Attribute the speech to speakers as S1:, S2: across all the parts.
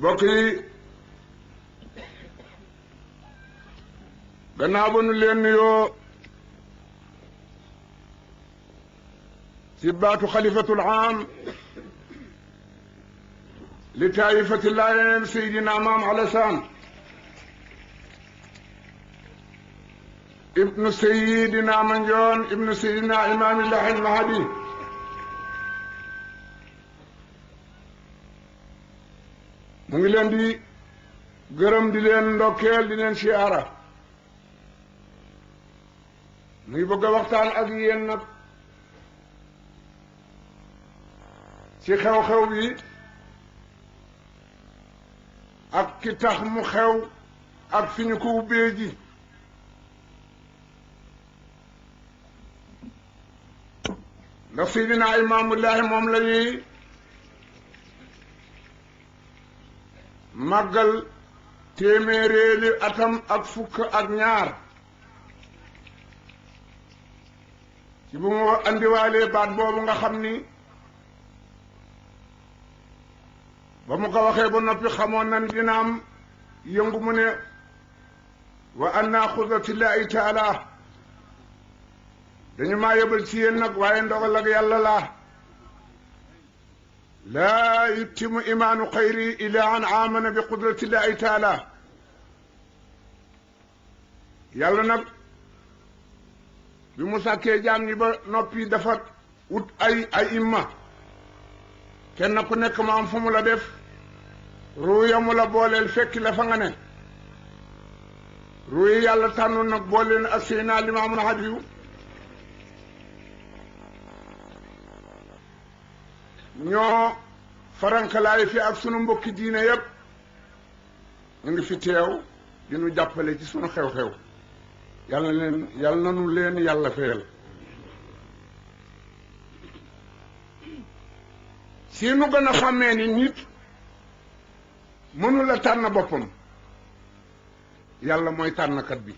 S1: bokk yi gannaaw ba nu leen nuyoo ci baatu xalifatul aam li taayifati Laayeen Seydina Maam Alasaan ibnu Seydina Mandione ibnu Seydina Imaamillahi al-Mahdi mu ngi leen di gërëm di leen ndokkeel di leen siyaara mu ngi bëgg a waxtaan ak yéen nag ci xew-xew bi ak ki tax mu xew ak fi ñu ko ubbee ji ndax Seydina Imaamullahi moom la ñuy màggal téeméeréeli atam ak fukk ak ñaar ci bu mu andiwaalee baat boobu nga xam ni ba mu ko waxee ba noppi xamoon nan dina am yëngu mu ne wa anna xudatillahi taala dañu maa yebal ci yéen nag waaye ndogal ak yàlla laa yuttimu imaanu xayri ila an amana bi qudratillahi taala yàlla nag bi mu sàkkee jaam ñi ba noppi dafa wut ay imma kenn ku nekk ma am fu mu la def ruuya mu la booleel fekki la fa nga ne ruuyi yàlla tànnoon nag booleen ak Seydina Limaamul Mahdi ñoo farankalaay fi ak sunu mbokki diine yépp ñu ngi fi teew di nu jàppale ci sunu xew-xew yàlla nanu leen yàlla fayal si nu gën a xàmmee ni nit mënu la tànn boppam yàlla mooy tànnkat bi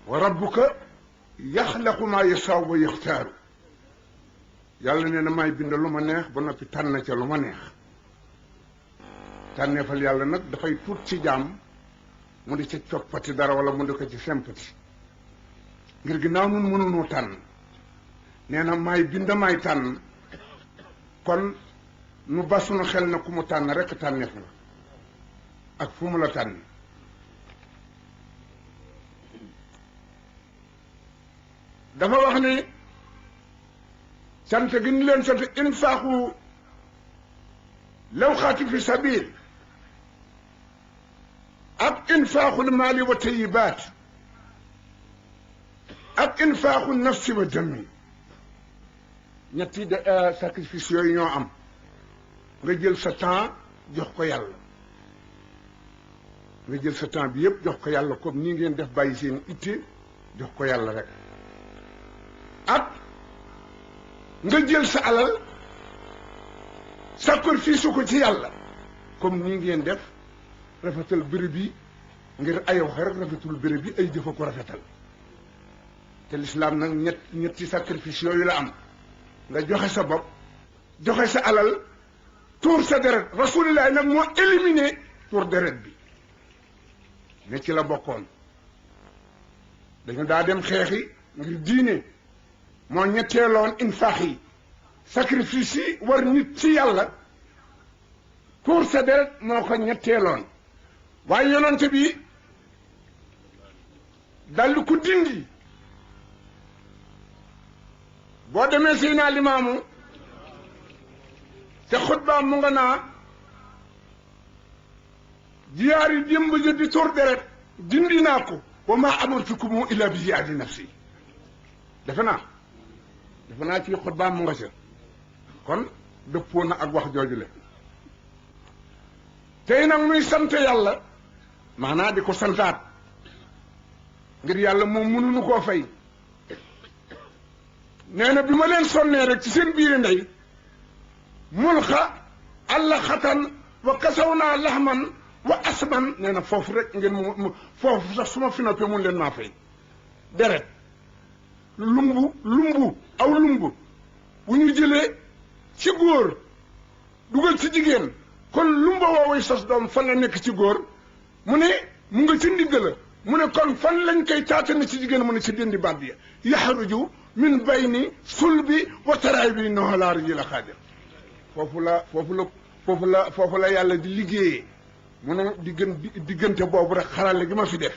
S1: wa rabbuka yaxlaqu maa yasaa wa yaxtaaru yàlla nee na may bind lu ma neex ba noppi tànn ca lu ma neex tànneefal yàlla nag dafay tuut ci jaam mu di ca coppati dara wala mu di ko ci sempati ngir ginnaaw nun mënunoo tànn nee na may bind may tànn kon nu basunu xel na ku mu tànn rekk tànneef nga ak fu mu la tànn dafa wax ni sant gi ñu leen sant infaaxu lawxaati fi sabil ak infaaxul maali wa tayibaat ak infaaxu nafsi wa dami ñetti sacrifice yooyu ñoo am nga jël sa temps jox ko yàlla nga jël sa temps bi yépp jox ko yàlla comme nii ngeen def bàyyi seen itte jox ko yàlla rek ak nga jël sa alal sacrifice ko ci yàlla comme nii ngeen def rafetal béréb yi ngir ay wax rek rafetul béréb yi ay jëfa ko rafetal te lislaam nag ñetti sacrifice yooyu la am nga joxe sa bopp joxe sa alal tuur sa deret rasulillahi nag moo éliminé tuur deret bi ne ci la bokkoon dañu daa dem xeexi ngir diine moo ñetteeloon infaax yi sacrifice yi war nit ci yàlla tuur sa deret moo ko ñetteeloon waaye yonent bi daldi ko dindi boo demee Seydina Limaamu te xutbaam mu nga naa jiyaar yi démb ji di tuur deret dindi naa ko wa maa amartukum illa bi jihaadi nafsi defe naa ci xutbaam mu nga ca kon dëppoo na ak wax jooju le tey nag muy sant yàlla maanaa di ko santaat ngir yàlla moom mënuñu koo fay nee na bi ma leen sonnee rek ci seen biiri ndey mulxa alla xatan wa kasaw naa laxman wa asman nee na foofu rek ngeen mu foofu sax su ma fi noppee mun leen maa fay deret lumbu aw lumbu bu ñu jëlee ci góor dugal ci jigéen kon lumbu mooy sos doom fan la nekk ci góor mu ne mu nga ci ndigg la mu ne kon fan lañ koy taatane ci jigéen mu ne ci dindi baat bi yaxruju min bayni sulbi wa taraay bi noxalaar ji la xaadir foofu la yàlla di liggéeyee mu ne diggante boobu rek xarale gi ma fi def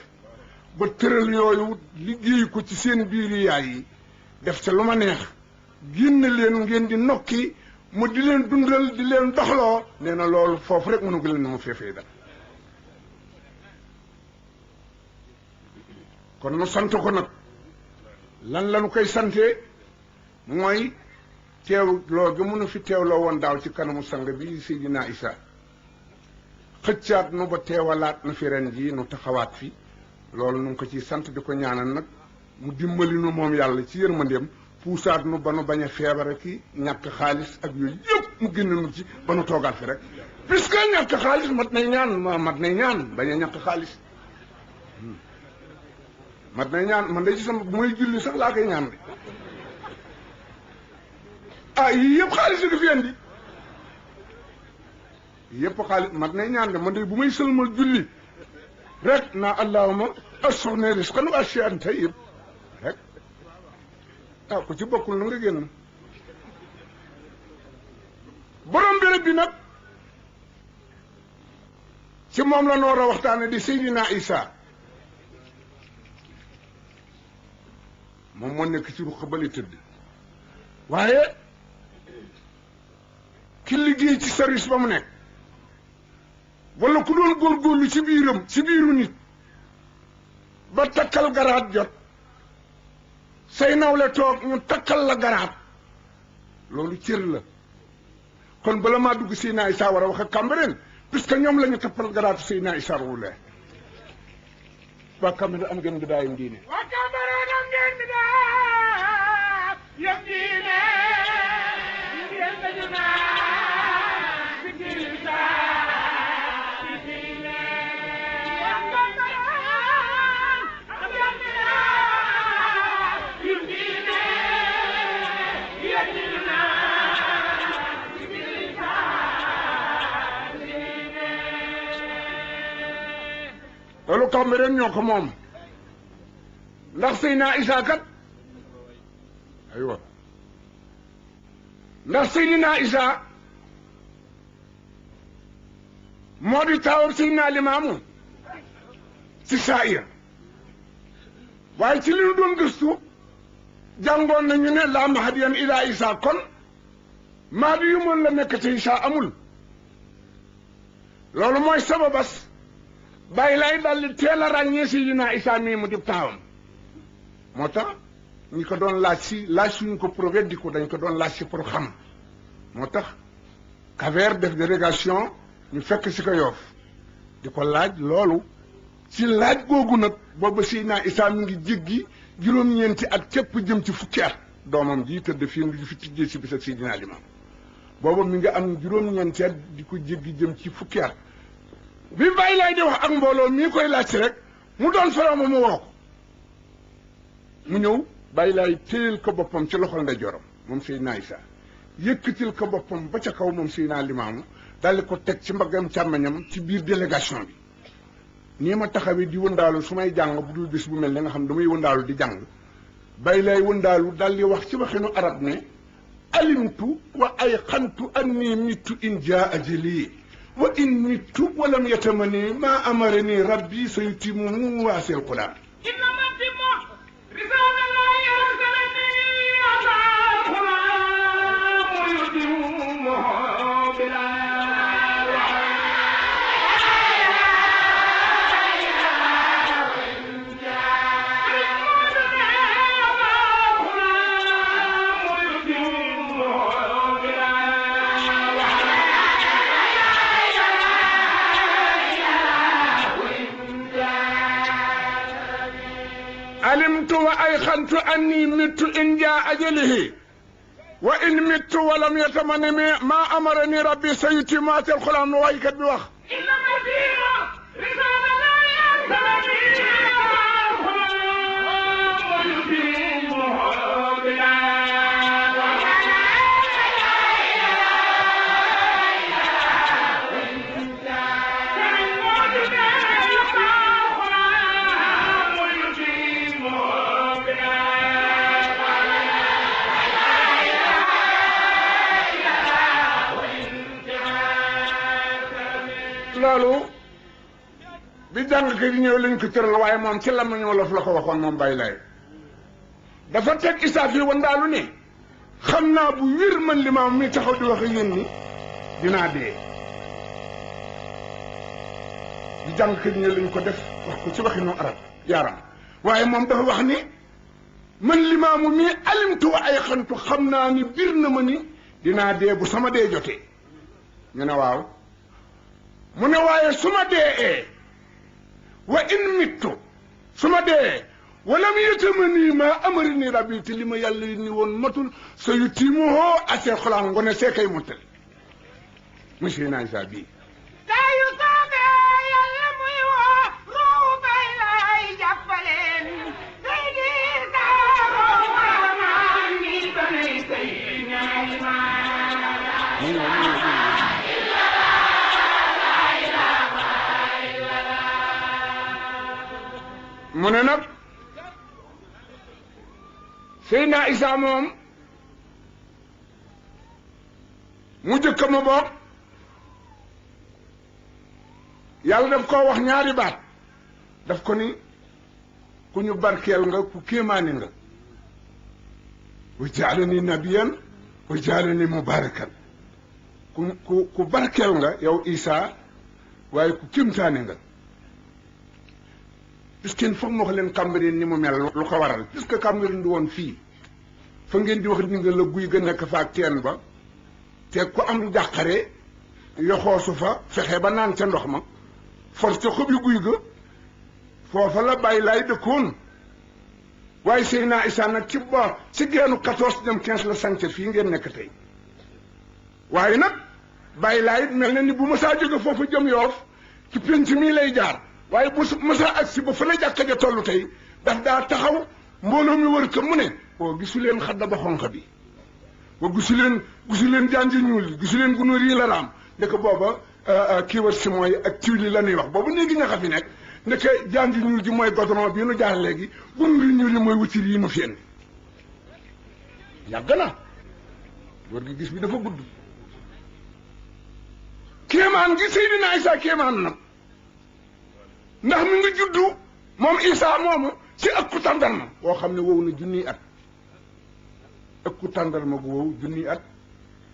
S1: ba tëral yooyu liggéey ko ci seen biiri yaay yi def ca lu ma neex génn leen ngeen di nokki mu di leen dundal di leen doxloo nee na loolu foofu rek mënu ko leen na mu feefee da kon nu sant ko nag lan lañu koy sante mooy teew loo gi mënu fi teewloo woon daaw ci kanamu sang bi Seydina Isa xëccaat nu ba teewalaat nu fi ren jii nu taxawaat fi loolu nu ngi ko ciy sant di ko ñaanal nag mu dimbali nu moom yàlla ci yërmandeem puusaat nu ba nu bañ a feebare ki ñàkk xaalis ak yooyu yëpp mu génn nu ci ba nu toogaat fi rek puisque ñàkk xaalis mat nay ñaan bañ a ñàkk xaalis mat nay ñaan man de ci sama bu may julli sax laa koy ñaan de yii yëpp xaalis di fi indi yëpp xaalis mat nay ñaan de man de bu may sëlmal julli rek naa allahuma assoxne risqan wa ashyan tayyib rek ku ci bokkul na nga génn borom béréb bi nag ci moom la noor a waxtaane di Seydina Isa moom moo nekk ci ruq bali tëdd waaye ki liggéey ci service ba mu nekk wala ku doon góorgóorlu ci biiru nit ba takkal garaat jot say nawle toog ñu takkal la garaat loolu cër la kon bala maa dugg Seydina Isa war a wax ak Cambérène puisque ñoom la ñu tappal garaatu Seydina Isa ruulee waa Cambérène am ngeen bidaayam diine waa Cambérène am ngeen bidaayam diine ngeen dañu naa si diine loolu Cambérène ñoo ko moom ndax Seydina Isa kat aywa ndax Seydina Isa moo di taawam Seydina Limaamu ci saayir waaye ci li ñu doon gëstu jàngoon nañu ne laa mahdiyan ila Isa kon mahdi yu mën la nekk ci Isa amul loolu mooy sababas bàyyi lay daldi teel a ràññee Seydina Isa mii mu di taawam moo tax ñi ko doon laaj suñu ko pour weddi ko dañ ko doon laaj si pour xam moo tax Kaver def délégation ñu fekk si ko Yoff di ko laaj loolu ci laaj googu nag booba Seydina Isa mi ngi jéggi juróom-ñeenti at képp jëm ci fukki at doomam ji tëdd fii mu di fi tijjee si bis ak Seydina Limaam booba mi nga am juróom-ñeenti at di ko jéggi jëm ci fukki at bi bàyyi lay di wax ak mbooloo mii koy laaj si rek mu doon farama mu woo ko mu ñëw bàyyi lay téyel ko boppam ci loxol ndeyjooram moom Seydina Isa yëkkatil ko boppam ba ca kaw moom Seydina Limaamu daldi ko teg ci mbaggam càmmeñam ci biir délégation bi nii ma taxawee di wëndaalu su may jàng bu dul bis bu mel ni nga xam damay wëndaalu di jàng bàyyi lay wëndaalu daldi wax ci waxinu arab ne alimtu wa ay xantu anni mittu in jaa ajali wa in mittu walam yatamani ma amarani rabbi sayutimu waasel quran علمت وأيقنت أني مت إن جاء أجله وإن مت ولم يتمنى ما أمرني ربي سيتم القرآن ويكد بوخ إنما فيها رسالة لا bi jàngkat yi ñëw lañ ko tëral waaye moom ci lamañ wolof la ko waxoon moom Baye Laye dafa teg Issa fii wandaalu ne xam naa bu wér man limaam mi taxaw di wax ak yéen ni dinaa dee bi jàngkat yi ñëw lañ ko def wax ko ci waxinu arab yaaram waaye moom dafa wax ni man limaamu mi alimtu wa ay xantu xam naa ni bir na ma ni dinaa dee bu sama dee jotee ñu ne waaw mu ne waaye su ma dee wa in mittu su ma dee walam yatamani ma amari ni rabbi te li ma yàlla ni woon matul sa yu tiimuhoo asee xolaa ngone see kay mottali monsieur naa Issa bii
S2: yu soobee yàlla muy woo ruu bay lay jàppaleen tey di saaroo maamaan ni banay say ñaari
S1: mu ne nag Seydina Issa moom mu jëkk ma boog yàlla daf koo wax ñaari baat daf ko ni ku ñu barkeel nga ku kéemaani nga wa jaalani nabiyan wa jaalani mubarakan ku barkeel nga yow Issa waaye ku kéemtaani nga puisque foog ma wax leen Cambérène ni mu mel lu ko waral puisque Cambérène du woon fii fa ngeen di wax ni nga la guy ga nekk fa ak teen ba te ku am jàqare yoxoosu fa fexe ba naan ca ndox ma for ca xobi guy ga foofa la Baye Laye dëkkoon waaye Seydina Issa nag ci ba ci geenu 14 dem 15 la sanc fii ngeen nekk tey waaye nag Baye Laye mel na ni bu mësaa jóge foofu jëm Yoof ci penc mii lay jaar waaye bu mësaa agsi ba fa la jàkka ja tollu tey daf daa taxaw mbooloo mi wër ko mu ne o gisu leen xadda ba xonq bi wa gisu leen janji ñuul gisu leen gunóor yi la raam ndeke booba kii wër si mooy ak tiwli la ñuy wax boobu néegi ñaxa fi nekk ndeke janji ñuul ji mooy goudron bii nu jaar léegi gunóor yi ñuul yi mooy wutir yi nu fi indi yàgg na góor gi gis bi dafa gudd kéemaan gi Seydina Issa kéemaan nag ndax mi ngi juddu moom Issa moomu ci ëkku tàndarma boo xam ne wow na junniy at ëkku tàndarma gu wow junniy at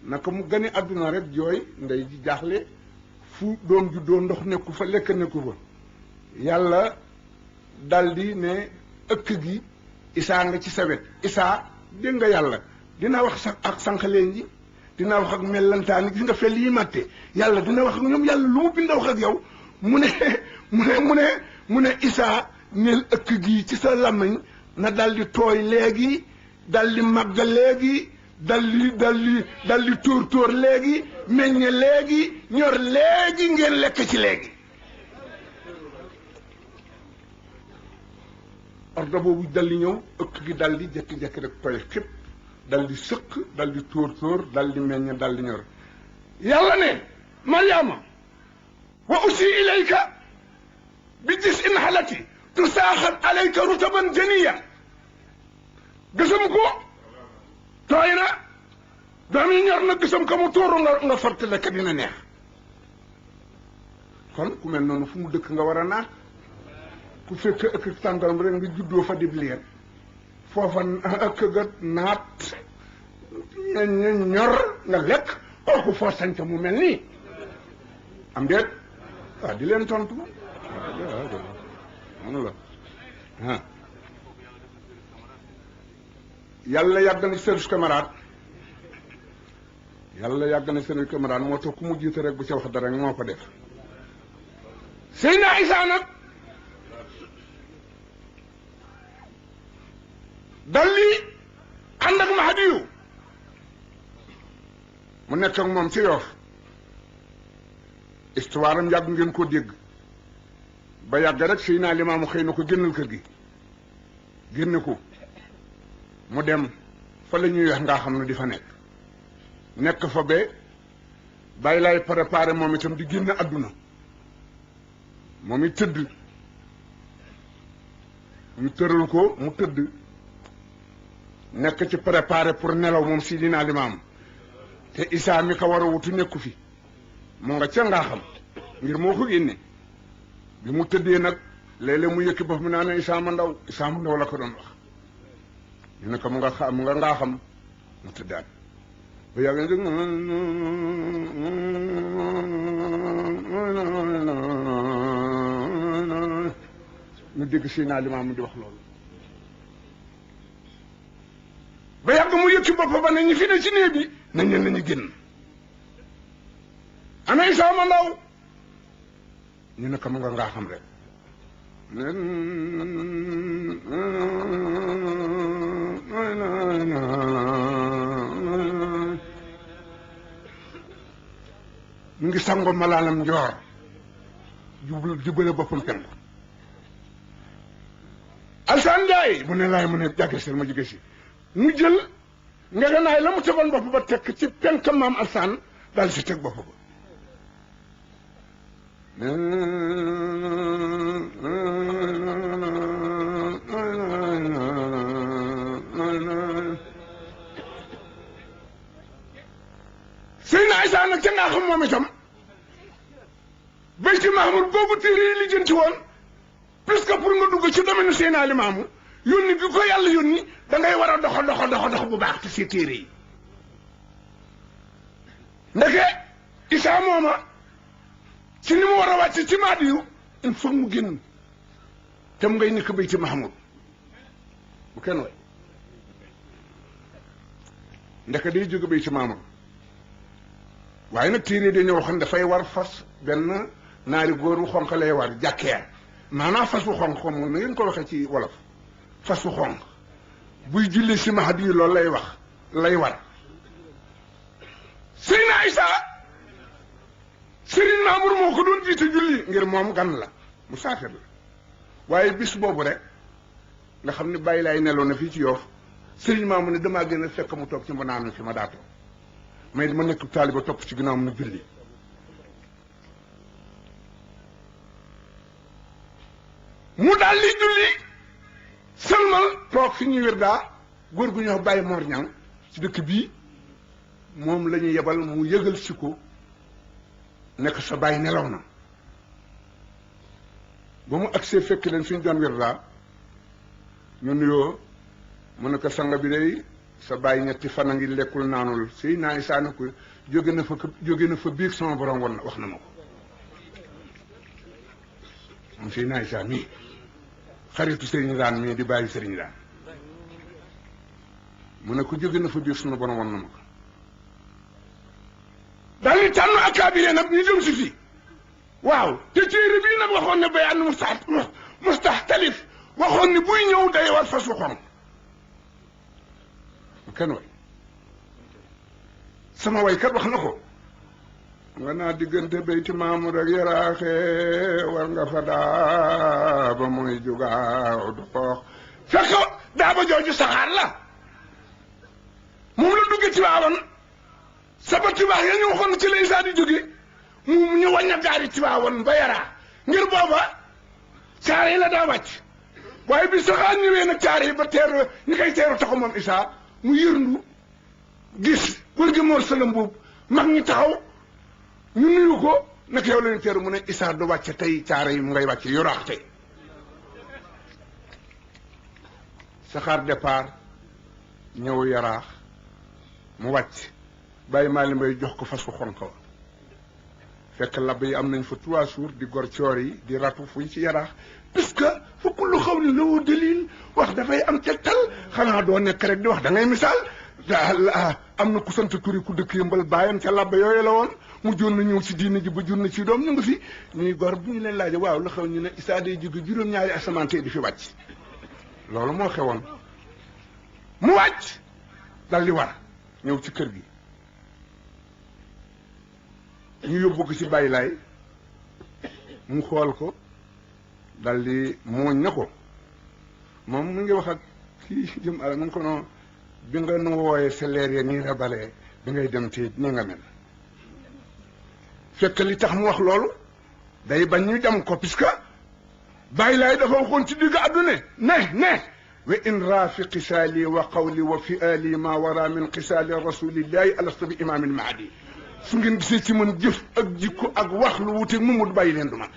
S1: naka mu gane àdduna rek jooy ndey ji jaaxle fu doom juddoo ndox nekku fa lekk nekku fa yàlla daldi ne ëkk gi Issa nga ci sa wet Issa dégg nga yàlla dina wax sax ak sànqaleen ji dina wax ak mellantaani gis nga fel yi màtte yàlla dina wax ak ñoom yàlla lu mu bind wax ak yow mu ne Issa neel ëkk gi ci sa làmmiñ na daldi tooy léegi daldi màgg léegi daldi tóor léegi meññe léegi ñor léegi ngeen lekk ci léegi ordre boobu daldi ñëw ëkk gi daldi jekki-jekki rek tooy xëpp daldi sëq daldi tóor daldi meññe daldi ñor yàlla ne Mariama wa usi ilayka bi gis in xalati tusaaxat alayka rutaban janiya gësam ko tooy na doom yi ñor na gësam ko mu tuuru nga farte lekk dina neex kon ku mel noonu fu mu dëkk nga war a naat ku fekk ëkk tàngaram rek nga juddoo fa dib liir foofa ëkk ga naat ñor nga lekk kooku foo sañca mu mel nii am déet waaw di leen tontu noonu la yàlla yàgg na service camarade yàlla yàgg na service camarade moo tax ku mu jiite rek bu ca wax dara moo ko def Seydina Issa nag dalli ànd ak Mahdiyu mu nekk ak moom ci Yoof histoire am yàgg ngeen koo dégg ba yàgg rek Seydina Limaamu xëy na ko génnal kër gi génne ko mu dem fa la ñuy wax ngaa xam ne di fa nekk fa ba Baye Laye préparé moom itam di génn àdduna moom it tëdd ñu tëral ko mu tëdd nekk ci préparé pour nelaw moom Seydina Limaamu te Issa mi ko war a wutu nekku fi mu nga ca ngaa xam ngir moo ko génne bi mu tëddee nag léeg-léeg mu yëkki bopp mi naa ne Isaama Ndaw la ko doon wax ñu ne ko mu nga ngaa xam mu tëddaat ba yàgg na dégg ñu dégg Seydina Limaamu di wax loolu ba yàgg mu yëkki bopp ba ne ñi fi ne ci néeg bi nañ leen nañu génn ana Isaama Ndaw ñu ne ko mu nga ngaa xam rek mu ngi sango malaanam njoor jubale boppam penku Alsaan Njaay mu ne laay mu ne jàgge sel ma jóge si mu jël ngeganaay la mu tegoon bopp ba tekk ci penk maam Alsaan daal si teg bopp ba Seydina Isaa nag ca ngaa xam moom itam Bayti Mahmoud boobu téere yi lijjanti woon puisque pour nga dugg ci domaine Seydina Limaamu yónni bi ko yàlla yónni da ngay war a dox bu baax te si téere yi ndeke Isaa mooma ci ni mu war a wàcc ci Mahdiyu il faut mu génn te mu ngay nekk Bayti Mahmoud bu kenn way ndeke day jóge Bayti Mahmoud waaye nag téere dañoo waxoon dafay war fas benn naari góor wu xonq lay war jàkkeer maanaam fas wu xonq xam na ngeen ko waxee ci wolof fas wu xonq buy julli si Mahdi yi loolu lay wax lay war Seydina Isaa Serigne Mamour moo ko doon jiite julli ngir moom gan la mu saafir la waaye bis boobu rek nga xam ne bàyyi laay neloon na fii ci Yoof Serigne Mamour ne damaa gën a fekk mu toog ci mbanaanam fi ma daa toog mais dama nekk taaliba topp ci ginnaawam nu julli mu daal li julli sëlmal toog fi ñuy wirdaa góor gu ñuy wax Baye Mor Ñang ci dëkk bii moom la ñu yebal mu yëgal si ko nekk sa baay nelaw na ba mu agsee fekk leen fi ñu doon wirdaa ñu nuyoo mu ne ko sanga bi day sa bàyyi ñetti fan a ngi lekkul naanul Seydina Isaa na ko jóge na fa biig sama borom woon wax na ma ko moom Seydina Isaa mii xaritu sëriñ daan mii di bàyyi sëriñ daan mu ne ko jóge na fa biig sama borom woon na ma ko daal di tànn akaabire nag ñu jëm si fii waaw te téere bii nag waxoon ne bayaan mustaxtalif waxoon ni buy ñëw day war fas wu xonq kenn way sama waykat wax na ko nga naa diggante Bayti Mahmoud ak Yaraaxe war nga fa daa ba muy jugaaw dox fekk daa ba jooju saxaar la moom la dugge Tiwaawan saba tibaax ya ñu waxoon ci la Isaa di jóge mu ñu wàñña gaari Tiwaawan ba Yaraa ngir booba caare yi la daa wàcc waaye bi saxaar ñëwee nag caare yi ba teeru ñu koy teeru taxu moom Isaa mu yërndu gis góor gi Mor Salam boobu mag ñi taxaw ñu nuyu ko naka yow lañu teeru mu ne Isaa du wàcce tey caare yi mu ngay wàcce yoraax tey saxaar départ ñëw Yaraax mu wàcc bàyyi Maali Mbay jox ko fas fu xonq wa fekk lab yi am nañ fa 3 jours di gor coor yi di ratu fuy ci Yaraax puisque fa kullu xawlin lahu dalil wax dafay am tegtal xanaa doo nekk rek di wax da ngay misaal am na ku sant turi ku dëkk yëmbal bàyyam ca labba yooyu la woon mu joon na ñëw ci diine ji ba jur na ci doom ñu ngi fi ñuy gor bu ñu leen laaje waaw la xew ñu ne Isaa day jóge juróom-ñaari asamaan tey di fi wàcc loolu moo xewoon mu wàcc dal di war ñëw ci kër gi ñu yóbbu ko ci bàyyi laay mu xool ko dal di mooñ na ko moom mu ngi wax ak kii jëm ala mun ko noonu bi nga nu wooyee sa leer ya nii la balee bi ngay dem te ni nga mel fekk li tax mu wax loolu day bañ ñu jam ko puisque bàyyi laay dafa waxoon ci digg àdduna ne wa in raafi qisaali wa qawli wa fi'aali ma wara min qisaali rasulillahi alastu bi imaamin mahdi su ngeen gisee ci man jëf ak jikko ak wax lu wuteeg mu bàyyi leen du man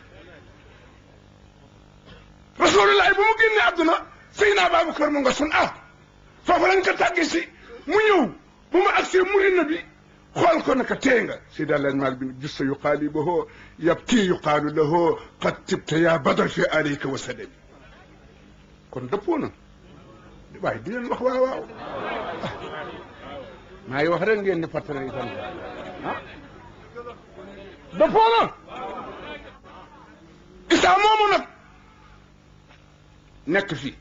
S1: rasulullah bu mu génnee àdduna Seydina Babacar mu nga sun foofu lañ ko tàgge si mu ñëw bu mu agsee muri na bi xool ko naka tee nga Seydi Alaaji Maalik bi jussa yuqaalibuhu yabki yuqaalu lahu qad tibta ya badar fi alayka wa sadami kon dëppoo na waaye di leen wax waaw waaw maa ngi wax rek ngeen di fàttali itam dëppoo na Isaa moomu nag nekk fi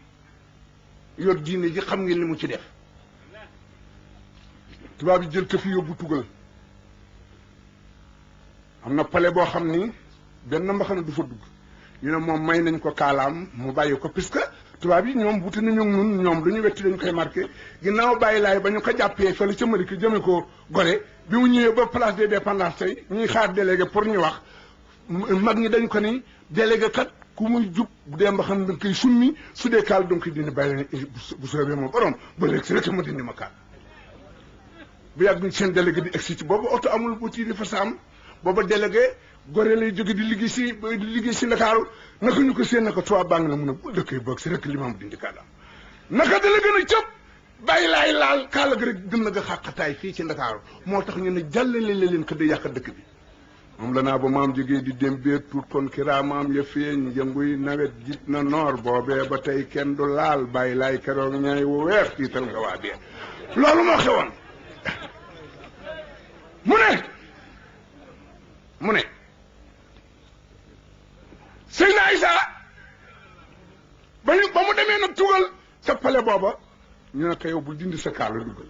S1: yor diine ji xam ngeen li mu ci def tubaab yi jël ko fi yóbbu tugal am na palais boo xam ni benn mbaxana du fa dugg ñu ne moom may nañ ko kaalaam mu bàyyi ko puisque tubaab yi ñoom wuti nañu ñun ñoom lu ñu wetti dañ koy marqué ginnaaw bàyyi laay ba ñu ko jàppee fële ca Malika jëme ko Gorée bi mu ñëwee ba place de l'Indépendance tey ñuy xaar délégué pour ñu wax mag ñi dañ ko ni délégué kat ku muy jub bu dee mbaxana dañ koy summi su dee kaal donc dina bàyyi leen bu soobee moom borom ba léegi si rek ma dindi ma kaal bu yàgg ñu seen délégué di egsi ci boobu oto amul bu tiiri fa saam booba délégué Gorée lay jóge di liggéey si Ndakaaru naka ñu ko seen naka tubaab baa ngi la mun a bu dëkkee boog si rek limaam dindi kaalaam naka délégué na cëpp bàyyi laay laal kaala gi rek gën na nga xàqataay fii ci Ndakaaru moo tax ñu ne jàllale leen ko di yàq dëkk bi moom la naa ba maam jógee di dem bee tuut kon kiraamaam ya feeñ yënguy nawet jit na noor boobee ba tey kenn du laal bàyyi laay keroog ñaay wu weex tiital nga waa bee loolu moo xewoon mu ne Seydina Isa ba mu demee nag tugal ca pale booba ñu ne ko yow bul dindi sa kaala dugal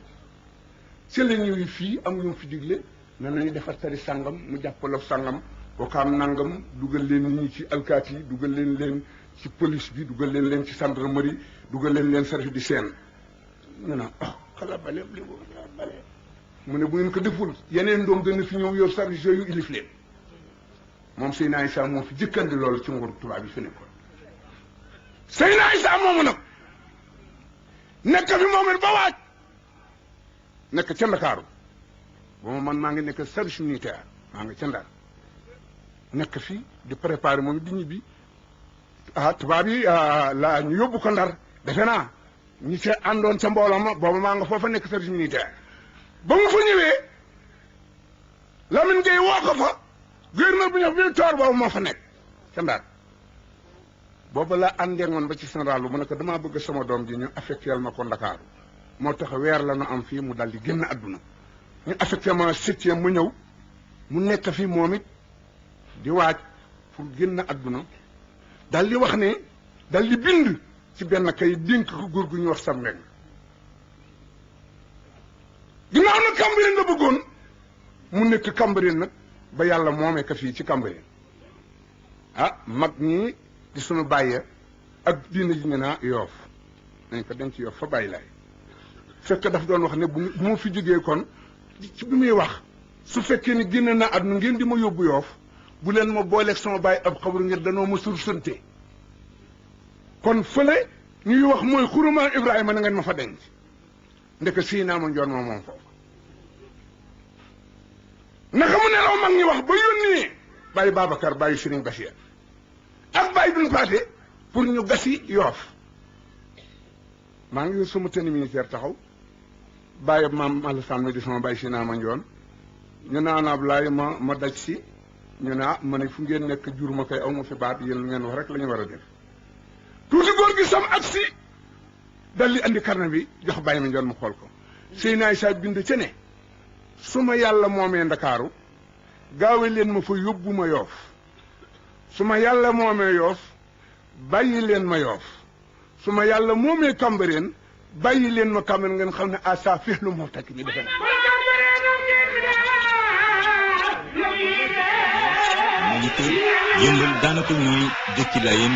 S1: ci la ñëwee fii am ñu fi digle na nañu defar tari sàngam mu jàppalof sàngam wakaam nangam dugal leen ñi ci alkaati yi dugal leen ci police bi dugal leen ci gendarmerie dugal leen service di seen ñu ne xala bale li bale mu ne bu ngeen ko deful yeneen doom dana fi ñëw yor service yooyu ilif leen moom Seydina Isa moo fi jëkkandi loolu ci nguur tubaab yi fi nekkoon Seydina Isa moomu nag nekk fi moom it ba waaj nekk ca Ndakaaru boobu man maa ngi nekk service militaire maa ngi ca Ndar nekk fi di préparer moom di ñibbi tubaab yi la ñu yóbbu ko Ndar defe naa ñi ca àndoon ca mbooloo ma boobu maa nga foofa nekk service militaire ba mu fa ñëwee Lamine Gueye woo ko fa gouverneur bu ñëw bi toor boobu moo fa nekk ca Ndar boobu la àndeegoon ba ci général bu mu ne ko damaa bëgg sama doom ji ñu affecté ma ko Ndakaaru moo tax weer la nu am fii mu dal di génn adduna ñu affecté ma 7e mu ñëw mu nekk fi moom it di waaj pour génn adduna dal di wax ne dal di bind ci benn kay dénk ko góor gu ñu wax Sam Mbeng ginnaaw nag Cambérène la bëggoon mu nekk Cambérène nag ba yàlla moomee ka fii ci Cambérène mag ñi di sunu bàyye ak diine ji ñu naa Yoof nañ ko denc Yoof fa bàyyi laay fekk daf doon wax ne bu ma fi jógee kon ci bi muy wax su fekkee ni génn na àdduna ngeen di ma yóbbu Yoof bu leen ma booleeg sama bàyyi ab xabaru ngir danoo ma sursante kon fële ñuy wax mooy xurumaa Ibrahima na ngeen ma fa denc ndeke Seydina Mandione moom foofu naka mu nelaw mag ñi wax ba yónnee bàyyi Babacar bàyyi Serigne Bachir ak bàyyi duñ paate pour ñu gasi Yoof maa ngi sama tenue militaire taxaw bàyyi maam Alassane mi di sama bàyyi Seydina Mandione ñu naan Ablaye ma daj si ñu ne ma ne fu ngeen nekk jur ma koy aw ma fi baat yéen lu ngeen wax rek la ñu war a def tuuti góor gi sam agsi dal di andi carnet bi jox bàyyi Mandione mu xool ko Seydina Isa bind ca ne su ma yàlla moomee Ndakaaru gaawe leen ma fa yóbbu ma Yoof su ma yàlla moomee Yoof bàyyi leen ma Yoof su ma yàlla moomee Cambérène bàyyi leen ma Cambérène ngeen xam ne asa féexlu moo takk mi defe na
S3: yëmbal daanaka ñooy dëkki la yéen